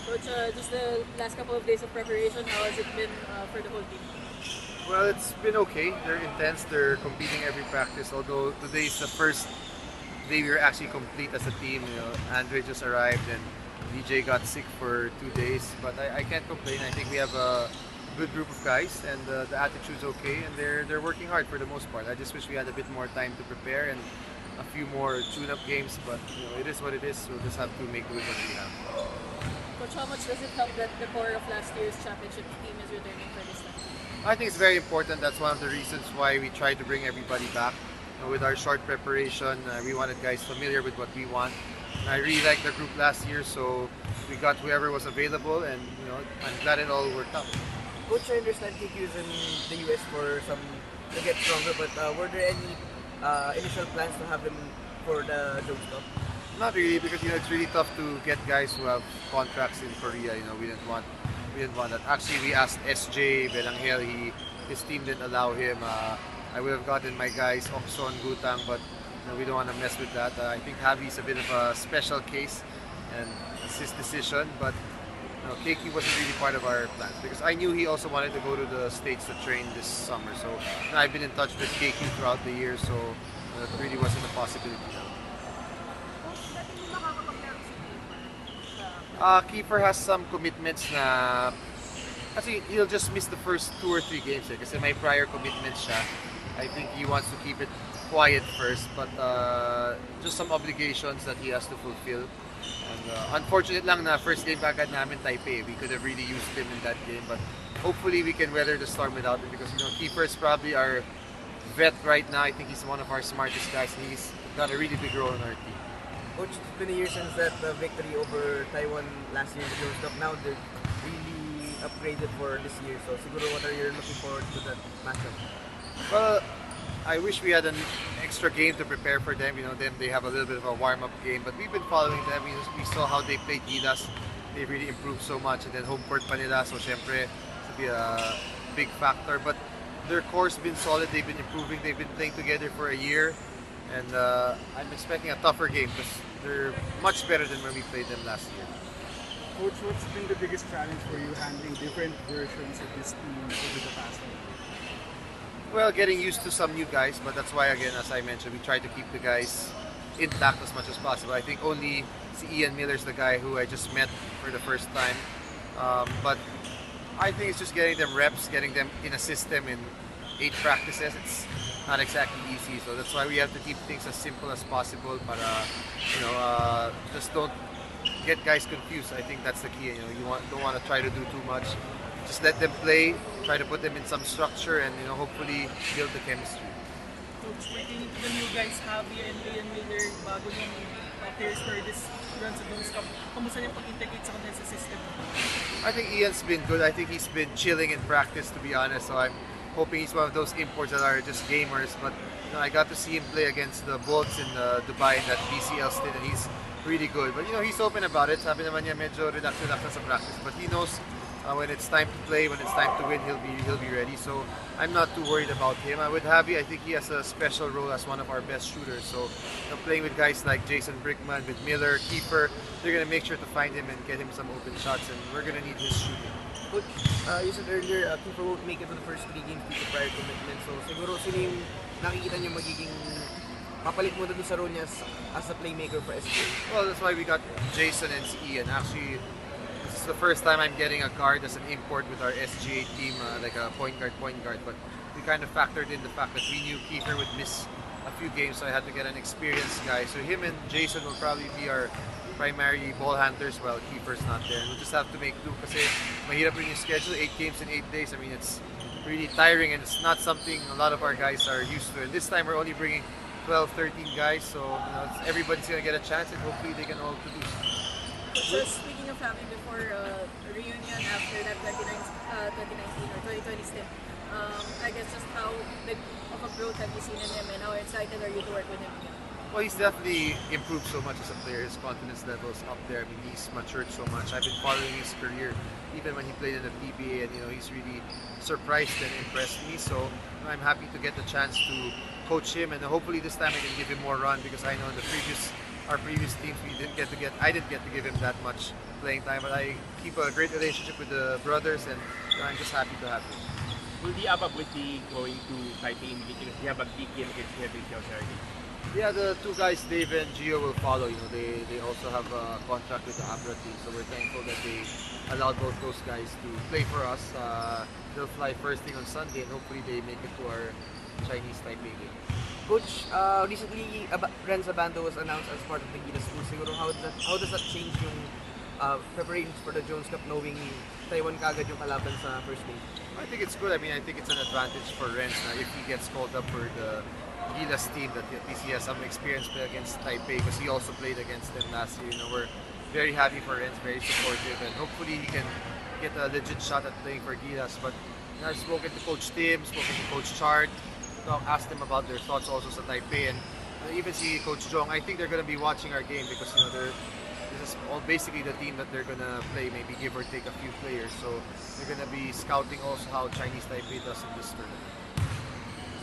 Coach, just the last couple of days of preparation, how has it been for the whole team? Well, it's been okay. They're intense. They're competing every practice. Although today is the first day we were actually complete as a team. Andre just arrived and DJ got sick for 2 days. But I can't complain. I think we have a good group of guys, and the attitude's okay. And they're working hard for the most part. I just wish we had a bit more time to prepare and a few more tune-up games. But it is what it is. We'll just have to make do with what we have. Coach, how much does it help that the core of last year's championship team is returning for this time? I think it's very important. That's one of the reasons why we try to bring everybody back. With our short preparation, we wanted guys familiar with what we want. And I really liked the group last year, so we got whoever was available, and I'm glad it all worked out. Coach, I understand KQ is in the US for some to get stronger, but were there any initial plans to have him for the Jones Cup? Not really, because it's really tough to get guys who have contracts in Korea. We didn't want that. Actually, we asked SGA Belanghel. His team didn't allow him. I would have gotten my guys Okson, Gutang, but we don't want to mess with that. I think Javi's a bit of a special case, and it's his decision. But KQ wasn't really part of our plans because I knew he also wanted to go to the States to train this summer. So I've been in touch with KQ throughout the year, so it really wasn't a possibility now. Kiefer has some commitments na kasi he'll just miss the first 2 or 3 games kasi may prior commitments siya. I think he wants to keep it quiet first, but just some obligations that he has to fulfill. And unfortunate lang na first game kagad namin Taipei. We could have really used him in that game, but hopefully we can weather the storm without him because Kiefer is probably our vet right now. I think he's one of our smartest guys. He's got a really big role in our team. Coach, it's been a year since that victory over Taiwan last year in the Jones Cup. Now they're really upgraded for this year. So, siguro what are you looking forward to that matchup? Well, I wish we had an extra game to prepare for them. They have a little bit of a warm-up game, but we've been following them. We saw how they played Gilas. They really improved so much, and then home court pa nila. So, syempre, to be a big factor. But their core's been solid. They've been improving. They've been playing together for a year. And I'm expecting a tougher game because they're much better than when we played them last year. Coach, what's been the biggest challenge for you handling different versions of this team over the past year? Well, getting used to some new guys, but that's why, again, as I mentioned, we try to keep the guys intact as much as possible. I think only Ian Miller's the guy who I just met for the first time. But I think it's just getting them reps, getting them in a system in 8 practices. It's not exactly easy, so that's why we have to keep things as simple as possible. But just don't get guys confused. I think that's the key. Don't want to try to do too much. Just let them play. Try to put them in some structure, and hopefully build the chemistry. Coach, pertaining to the new guys, Javi and Ian Miller, bago yung players for this run sa Jones Cup, kamusta yung pag-integrate sa kanila sa system? I think Ian's been good. I think he's been chilling in practice, to be honest. So I'm hoping he's one of those imports that are just gamers. But I got to see him play against the Bolts in Dubai in that BCL stint, and he's really good. But he's open about it. Sabi naman niya medyo relax na sa practice, but he knows when it's time to play, when it's time to win, he'll be ready. So I'm not too worried about him. With Javi, I think he has a special role as one of our best shooters. So playing with guys like Jason Brickman, with Miller, Kiefer, they're gonna make sure to find him and get him some open shots, and we're gonna need his shooting. Coach, you said earlier, Kiefer won't make it to the first 3 games due to prior commitment. So, siguro sino yung nakikita niyo magiging papalit mo doon sa role niya as a playmaker for SGA? Well, that's why we got Jason and Ian. Actually, this is the first time I'm getting a guard as an import with our SGA team, like a point guard. But we kind of factored in the fact that we knew Kiefer would miss a few games, so I had to get an experienced guy. So him and Jason will probably be our primary ball handlers while Kiefer's not there. We'll just have to make do kasi mahirap rin yung schedule, 8 games in 8 days. I mean, it's really tiring, and it's not something a lot of our guys are used to. And this time we're only bringing 12, 13 guys, so everybody's gonna get a chance, and hopefully they can all produce. So speaking of having before reunion after that 2019 or 2020 stint, I guess just how big of a growth have you seen in him, and how excited are you to work with him again? Well, he's definitely improved so much as a player. His confidence level is up there. I mean, he's matured so much. I've been following his career, even when he played in the PBA, and he's really surprised and impressed me. So I'm happy to get the chance to coach him, and hopefully this time I can give him more run because I know in our previous teams I didn't get to give him that much playing time, but I keep a great relationship with the brothers, and I'm just happy to have them. Will the ABA will be going to Taipei immediately because they have a big game against Heavy Saturday? Yeah, the two guys, Dave and Gio, will follow. You know, they also have a contract with the Abra team, so we're thankful that they allowed both those guys to play for us. They'll fly first thing on Sunday, and hopefully they make it to our Chinese Taipei game. Coach, recently Renz Abando was announced as part of the Gilas School. Siguro how does that change yung preparations for the Jones Cup knowing Taiwan kagad yung kalaban sa first game? I think it's good. I mean, I think it's an advantage for Renz if he gets called up for the Gilas team, that at least he has some experience play against Taipei, because he also played against them last year. You know, we're very happy for Renz, very supportive, and hopefully he can get a legit shot at playing for Gilas. But you know, I've spoken to Coach Tim, spoken to Coach Chart, asked them about their thoughts also sa Taipei, and even see Coach Jong. I think they're going to be watching our game because you know this is all basically the team that they're going to play, maybe give or take a few players. So they're going to be scouting also how Chinese Taipei does in this tournament.